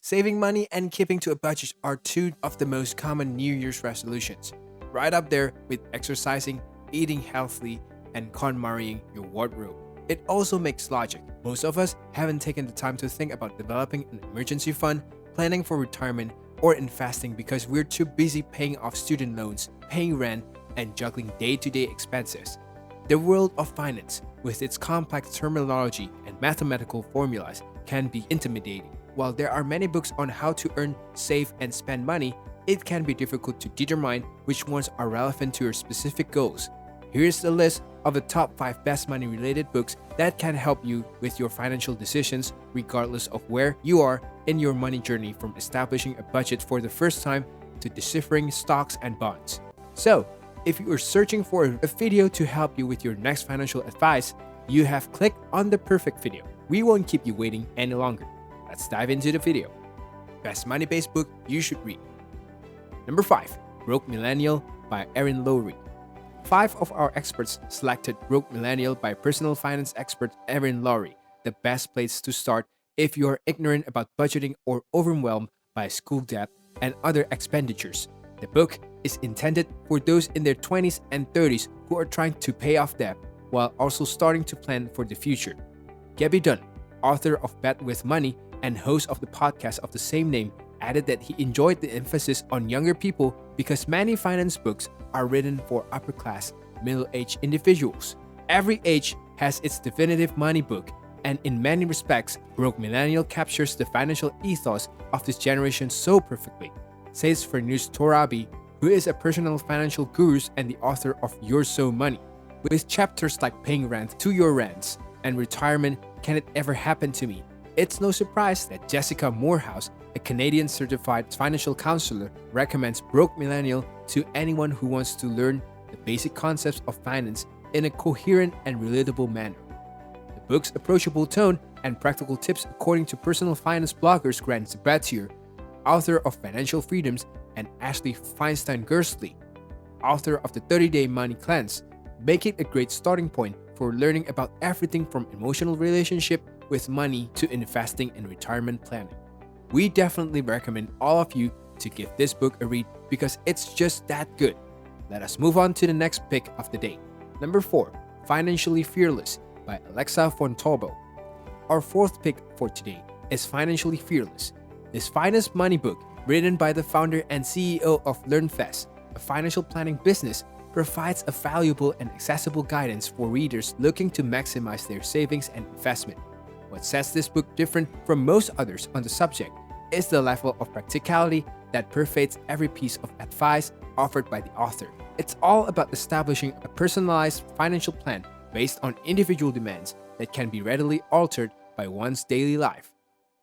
Saving money and keeping to a budget are two of the most common New Year's resolutions, right up there with exercising, eating healthily, and KonMariing your wardrobe. It also makes logic. Most of us haven't taken the time to think about developing an emergency fund, planning for retirement, or investing because we're too busy paying off student loans, paying rent, and juggling day-to-day expenses. The world of finance, with its complex terminology and mathematical formulas, can be intimidating. While there are many books on how to earn, save, and spend money, it can be difficult to determine which ones are relevant to your specific goals. Here's the list of the top 5 best money-related books that can help you with your financial decisions regardless of where you are in your money journey, from establishing a budget for the first time to deciphering stocks and bonds. So, if you are searching for a video to help you with your next financial advice, you have clicked on the perfect video. We won't keep you waiting any longer. Let's dive into the video. Best money-based book you should read. Number 5. Broke Millennial by Erin Lowry. 5 of our experts selected Broke Millennial by personal finance expert Erin Lowry, the best place to start if you are ignorant about budgeting or overwhelmed by school debt and other expenditures. The book is intended for those in their 20s and 30s who are trying to pay off debt while also starting to plan for the future. Gabby Dunn, author of Bet with Money and host of the podcast of the same name, added that he enjoyed the emphasis on younger people because many finance books are written for upper-class, middle-aged individuals. Every age has its definitive money book, and in many respects, Broke Millennial captures the financial ethos of this generation so perfectly, says Farnoosh Torabi, who is a personal financial guru and the author of You're So Money. With chapters like Paying Rent to Your Rents and Retirement, Can It Ever Happen to Me? It's no surprise that Jessica Morehouse, a Canadian certified financial counselor, recommends Broke Millennial to anyone who wants to learn the basic concepts of finance in a coherent and relatable manner. The book's approachable tone and practical tips, according to personal finance bloggers Grant Sabatier, author of Financial Freedoms, and Ashley Feinstein-Gersley, author of The 30-Day Money Cleanse, make it a great starting point for learning about everything from emotional relationship with money to investing and retirement planning. We definitely recommend all of you to give this book a read because it's just that good. Let us move on to the next pick of the day. Number 4, Financially Fearless by Alexa Fontolbo. Our 4th pick for today is Financially Fearless. This finance money book, written by the founder and CEO of LearnFest, a financial planning business, provides a valuable and accessible guidance for readers looking to maximize their savings and investment. What sets this book different from most others on the subject is the level of practicality that pervades every piece of advice offered by the author. It's all about establishing a personalized financial plan based on individual demands that can be readily altered by one's daily life.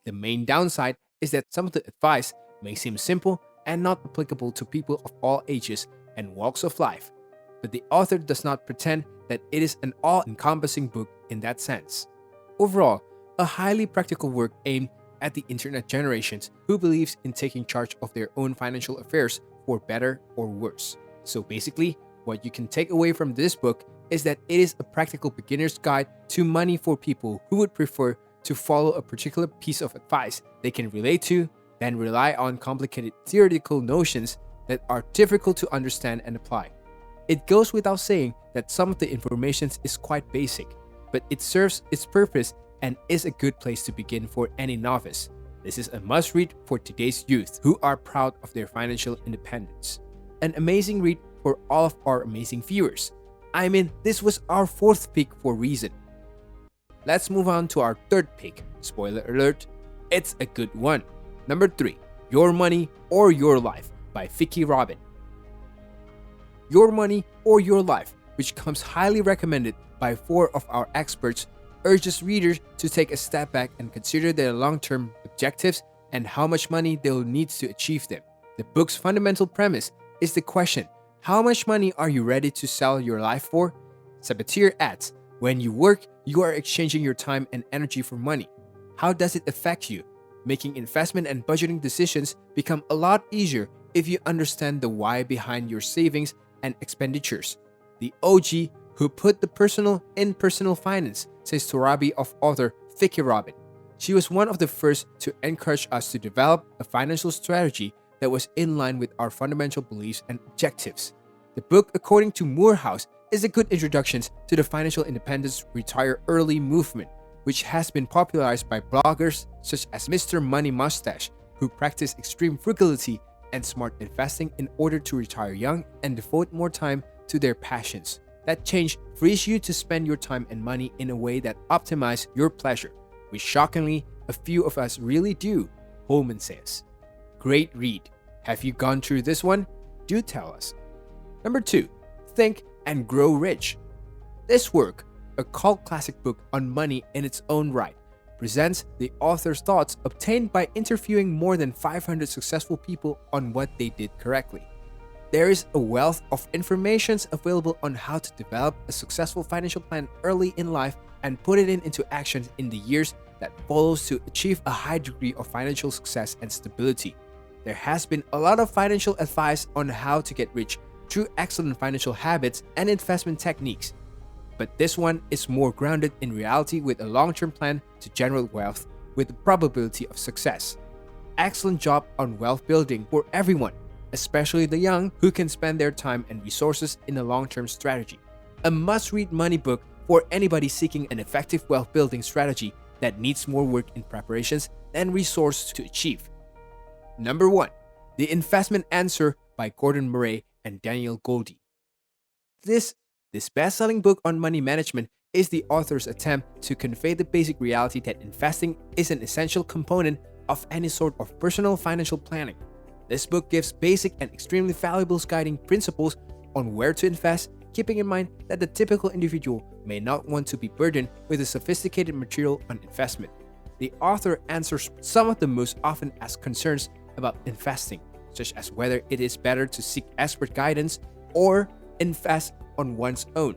The main downside is that some of the advice may seem simple and not applicable to people of all ages and walks of life, but the author does not pretend that it is an all-encompassing book in that sense. Overall, a highly practical work aimed at the internet generations who believes in taking charge of their own financial affairs for better or worse. So basically, what you can take away from this book is that it is a practical beginner's guide to money for people who would prefer to follow a particular piece of advice they can relate to than rely on complicated theoretical notions that are difficult to understand and apply. It goes without saying that some of the information is quite basic, but it serves its purpose and is a good place to begin for any novice. This is a must-read for today's youth who are proud of their financial independence. An amazing read for all of our amazing viewers. I mean, this was our 4th pick for a reason. Let's move on to our 3rd pick. Spoiler alert, it's a good one. Number 3, Your Money or Your Life by Vicki Robin. Your Money or Your Life, which comes highly recommended by 4 of our experts, urges readers to take a step back and consider their long-term objectives and how much money they'll need to achieve them. The book's fundamental premise is the question, how much money are you ready to sell your life for? Sabatier adds, when you work, you are exchanging your time and energy for money. How does it affect you? Making investment and budgeting decisions become a lot easier if you understand the why behind your savings and expenditures. The OG who put the personal in personal finance, says Torabi of author Vicki Robin. She was one of the first to encourage us to develop a financial strategy that was in line with our fundamental beliefs and objectives. The book, according to Morehouse, is a good introduction to the financial independence retire early movement, which has been popularized by bloggers such as Mr. Money Mustache, who practice extreme frugality and smart investing in order to retire young and devote more time to their passions. That change frees you to spend your time and money in a way that optimizes your pleasure, which shockingly, a few of us really do, Holman says. Great read. Have you gone through this one? Do tell us. Number 2. Think and Grow Rich. This work, a cult classic book on money in its own right, presents the author's thoughts obtained by interviewing more than 500 successful people on what they did correctly. There is a wealth of information available on how to develop a successful financial plan early in life and put it into action in the years that follows to achieve a high degree of financial success and stability. There has been a lot of financial advice on how to get rich through excellent financial habits and investment techniques, but this one is more grounded in reality with a long-term plan to generate wealth with the probability of success. Excellent job on wealth building for everyone, especially the young who can spend their time and resources in a long-term strategy. A must-read money book for anybody seeking an effective wealth building strategy that needs more work in preparations than resources to achieve. Number 1. The Investment Answer by Gordon Murray and Daniel Goldie. This best-selling book on money management is the author's attempt to convey the basic reality that investing is an essential component of any sort of personal financial planning. This book gives basic and extremely valuable guiding principles on where to invest, keeping in mind that the typical individual may not want to be burdened with a sophisticated material on investment. The author answers some of the most often asked concerns about investing, such as whether it is better to seek expert guidance or invest on one's own,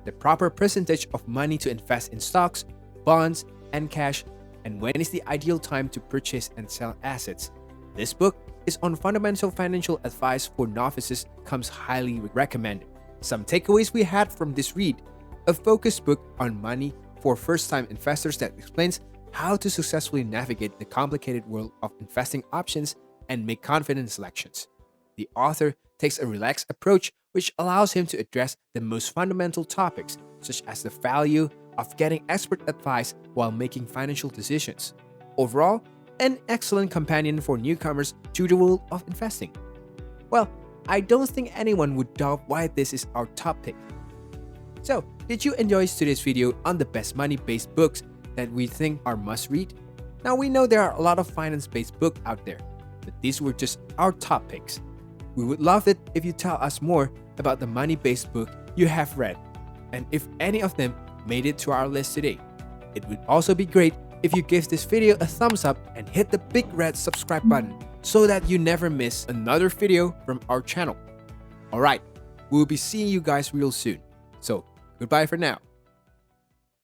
the proper percentage of money to invest in stocks, bonds, and cash, and when is the ideal time to purchase and sell assets. This book is on fundamental financial advice for novices comes highly recommended. Some takeaways we had from this read: a focused book on money for first-time investors that explains how to successfully navigate the complicated world of investing options and make confident selections. The author takes a relaxed approach which allows him to address the most fundamental topics, such as the value of getting expert advice while making financial decisions. Overall, an excellent companion for newcomers to the world of investing. Well, I don't think anyone would doubt why this is our top pick. So, did you enjoy today's video on the best money-based books that we think are must-read? Now we know there are a lot of finance-based books out there, but these were just our top picks. We would love it if you tell us more about the money-based book you have read, and if any of them made it to our list today. It would also be great if you give this video a thumbs up and hit the big red subscribe button so that you never miss another video from our channel. Alright, we'll be seeing you guys real soon. So, goodbye for now.